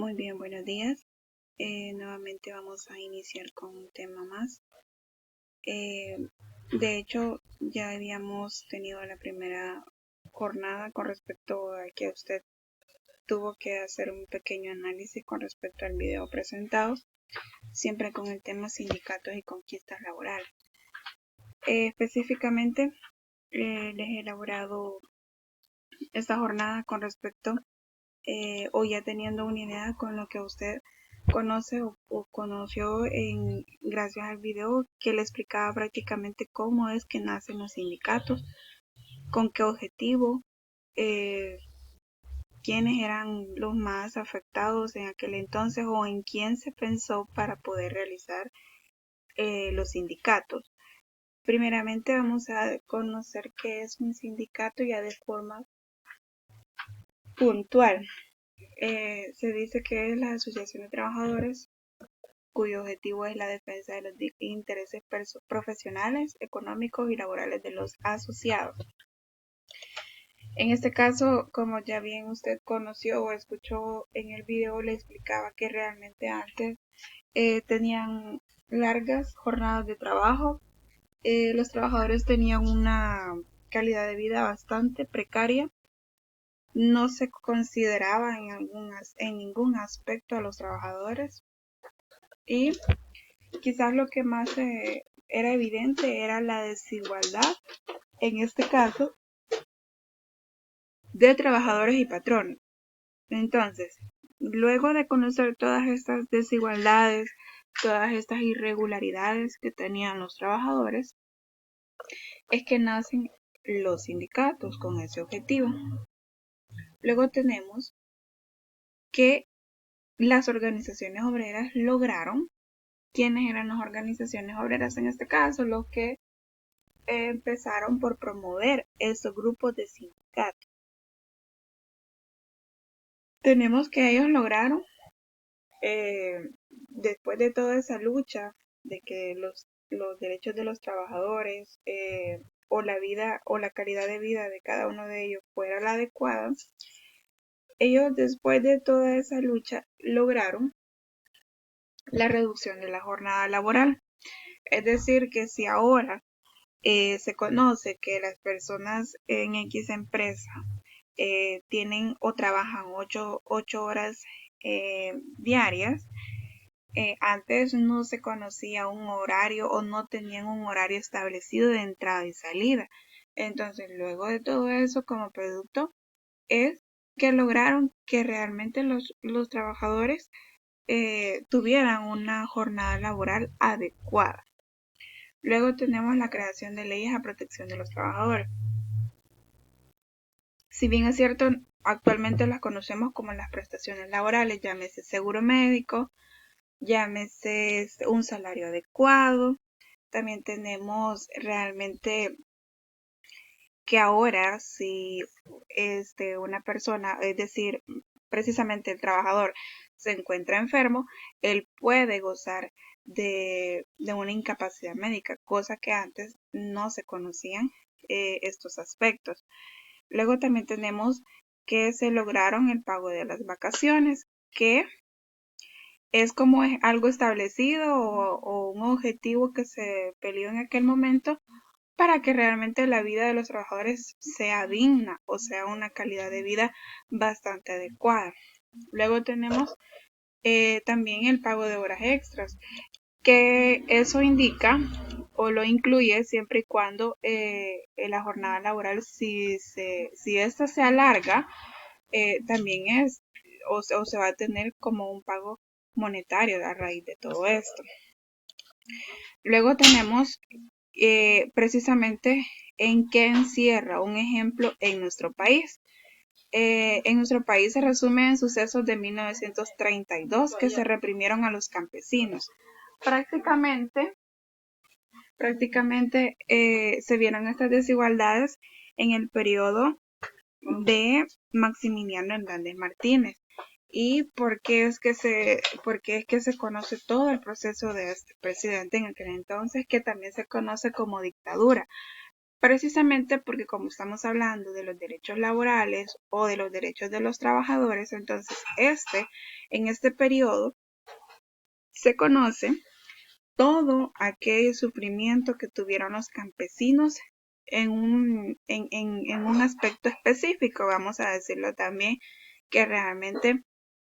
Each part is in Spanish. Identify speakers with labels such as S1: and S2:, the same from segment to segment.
S1: Muy bien, buenos días. Nuevamente vamos a iniciar con un tema más. De hecho, ya habíamos tenido la primera jornada con respecto a que usted tuvo que hacer un pequeño análisis con respecto al video presentado, siempre con el tema sindicatos y conquistas laborales. Específicamente, les he elaborado esta jornada con respecto o ya teniendo una idea con lo que usted conoce o conoció gracias al video que le explicaba prácticamente cómo es que nacen los sindicatos, con qué objetivo, quiénes eran los más afectados en aquel entonces o en quién se pensó para poder realizar los sindicatos. Primeramente vamos a conocer qué es un sindicato ya de forma puntual. Se dice que es la asociación de trabajadores cuyo objetivo es la defensa de los intereses profesionales, económicos y laborales de los asociados. En este caso, como ya bien usted conoció o escuchó en el video, le explicaba que realmente antes tenían largas jornadas de trabajo. Los trabajadores tenían una calidad de vida bastante precaria. No se consideraba en ningún aspecto a los trabajadores. Y quizás lo que más era evidente era la desigualdad, en este caso, de trabajadores y patrones. Entonces, luego de conocer todas estas desigualdades, todas estas irregularidades que tenían los trabajadores, es que nacen los sindicatos con ese objetivo. Luego tenemos que las organizaciones obreras lograron. ¿Quiénes eran las organizaciones obreras en este caso? Los que empezaron por promover estos grupos de sindicatos. Tenemos que ellos lograron, después de toda esa lucha de que los derechos de los trabajadores o la vida o la calidad de vida de cada uno de ellos fuera la adecuada, ellos después de toda esa lucha lograron la reducción de la jornada laboral. Es decir, que si ahora se conoce que las personas en X empresa tienen o trabajan 8 horas diarias, antes no se conocía un horario o no tenían un horario establecido de entrada y salida. Entonces, luego de todo eso, como producto, es que lograron que realmente los trabajadores tuvieran una jornada laboral adecuada. Luego tenemos la creación de leyes a protección de los trabajadores. Si bien es cierto, actualmente las conocemos como las prestaciones laborales, llámese seguro médico, llámese un salario adecuado. También tenemos realmente que ahora si una persona, es decir, precisamente el trabajador se encuentra enfermo, él puede gozar de una incapacidad médica, cosa que antes no se conocían estos aspectos. Luego también tenemos que se lograron el pago de las vacaciones, que es como algo establecido o un objetivo que se peleó en aquel momento para que realmente la vida de los trabajadores sea digna o sea una calidad de vida bastante adecuada. Luego tenemos también el pago de horas extras, que eso indica o lo incluye siempre y cuando la jornada laboral, si esta se alarga, también es o se va a tener como un pago monetario a raíz de todo esto. Luego tenemos precisamente en qué encierra un ejemplo en nuestro país. En nuestro país se resumen sucesos de 1932 que se reprimieron a los campesinos. Prácticamente se vieron estas desigualdades en el periodo de Maximiliano Hernández Martínez. ¿Y por qué es que se conoce todo el proceso de este presidente en aquel entonces, que también se conoce como dictadura? precisamente porque como estamos hablando de los derechos laborales o de los derechos de los trabajadores, entonces en este periodo se conoce todo aquel sufrimiento que tuvieron los campesinos en un aspecto específico, vamos a decirlo también, que realmente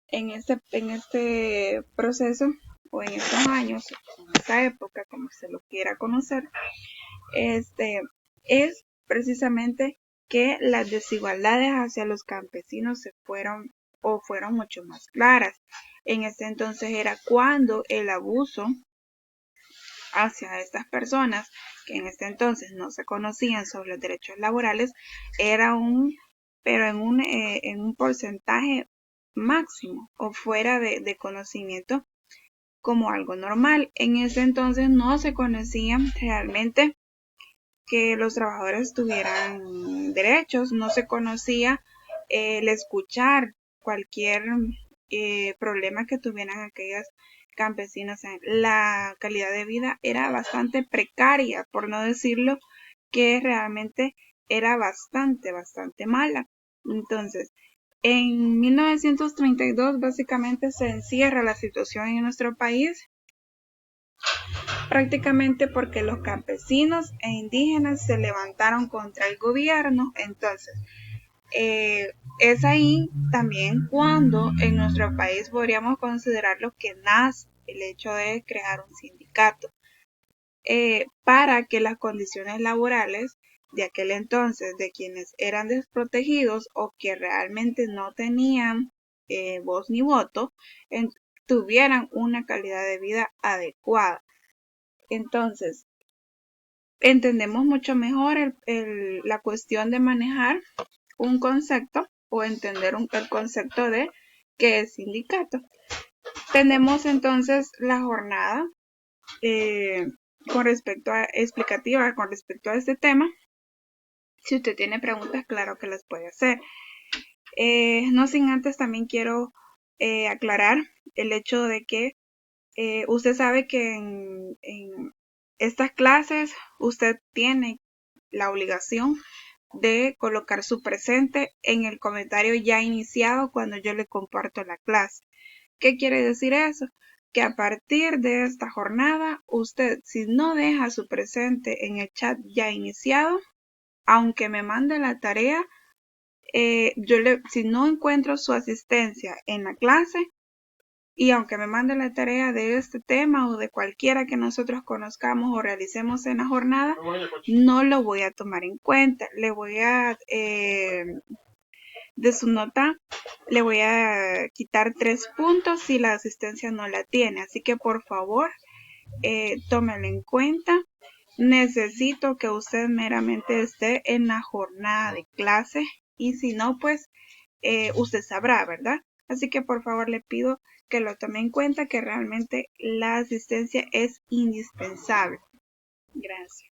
S1: en este proceso o en estos años, en esta época, como se lo quiera conocer, es precisamente que las desigualdades hacia los campesinos fueron mucho más claras. En ese entonces era cuando el abuso hacia estas personas, que en este entonces no se conocían sobre los derechos laborales, era pero en un porcentaje máximo o fuera de conocimiento como algo normal. En ese entonces no se conocían realmente que los trabajadores tuvieran derechos, no se conocía el escuchar cualquier problema que tuvieran aquellos campesinos. La calidad de vida era bastante precaria, por no decirlo que realmente era bastante mala. Entonces, en 1932 básicamente se encierra la situación en nuestro país, prácticamente porque los campesinos e indígenas se levantaron contra el gobierno. Entonces, es ahí también cuando en nuestro país podríamos considerar lo que nace el hecho de crear un sindicato, para que las condiciones laborales de aquel entonces de quienes eran desprotegidos o que realmente no tenían voz ni voto, tuvieran una calidad de vida adecuada. Entonces, entendemos mucho mejor la cuestión de manejar un concepto o entender el concepto de qué es sindicato. Tenemos entonces la jornada explicativa con respecto a este tema. Si usted tiene preguntas, claro que las puede hacer. No sin antes también quiero aclarar el hecho de que usted sabe que en estas clases usted tiene la obligación de colocar su presente en el comentario ya iniciado cuando yo le comparto la clase. ¿Qué quiere decir eso? Que a partir de esta jornada, usted si no deja su presente en el chat ya iniciado, aunque me mande la tarea, si no encuentro su asistencia en la clase, y aunque me mande la tarea de este tema o de cualquiera que nosotros conozcamos o realicemos en la jornada, no lo voy a tomar en cuenta. Le voy a, de su nota, le voy a quitar 3 puntos si la asistencia no la tiene. Así que por favor, tómelo en cuenta. Necesito que usted meramente esté en la jornada de clase y si no, pues usted sabrá, ¿verdad? Así que por favor le pido que lo tome en cuenta, que realmente la asistencia es indispensable. Gracias.